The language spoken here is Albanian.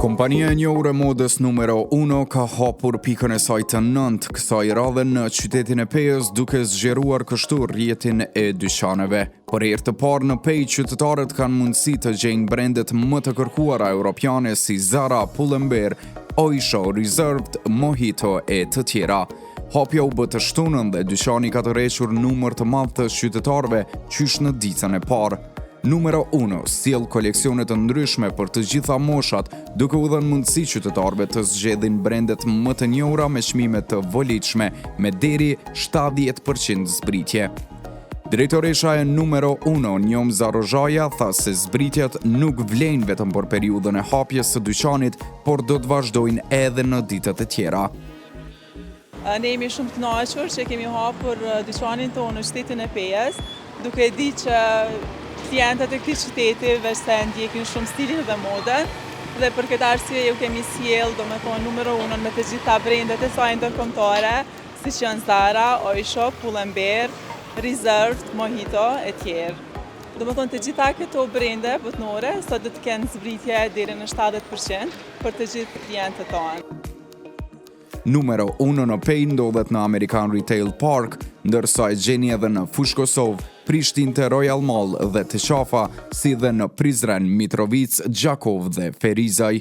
Kompania e njohur e modës numero 1 ka hapur pikën e saj të 9 kësaj radhe në qytetin e Pejës, duke zgjeruar kështu rrjetin e dyqaneve. Për herë të parë në Pejë, qytetarët kanë mundësi të gjejnë brendet më të kërkuara europiane si Zara, Pull&Bear, Oysho, Reserved, Mojito e të tjera. Hapja u bë të shtunën dhe dyqani ka tërhequr numër të madh të qytetarëve qysh në ditën e parë. Numero 1 sjell koleksione të ndryshme për të gjitha moshat, duke u dhënë mundësi qytetarëve të zgjedhin brendet më të njohura me çmime të volitshme, me deri 70% zbritje. Drejtoresha e numero 1, Njom Zarozhaja, tha se zbritjet nuk vlen vetëm për periudhën e hapjes së dyqanit, por do të vazhdojnë edhe në ditët e tjera. Ne jemi shumë të kënaqur që kemi hapur dyqanin tonë në qytetin e Pejës, duke di që klientët e këtij qyteti veç se ndjekin shumë stilin dhe modën, dhe për këtë arsye ju kemi sjell, domethënë numero 1 me të gjitha brendet e saj ndërkombëtare, siç janë Zara, Oysho, Pull&Bear, Reserved, Mojito e tjerë. Domethënë të gjitha këto brende botnore sot do të kenë zbritje deri në 70% për të gjithë klientët tonë. Numero 1 në Pejë ndodhet në American Retail Park, ndërsa e gjeni edhe në Fush Kosovë, Prishtinë te Royal Mall dhe të Qafa, si dhe në Prizren, Mitrovic, Gjakov dhe Ferizaj.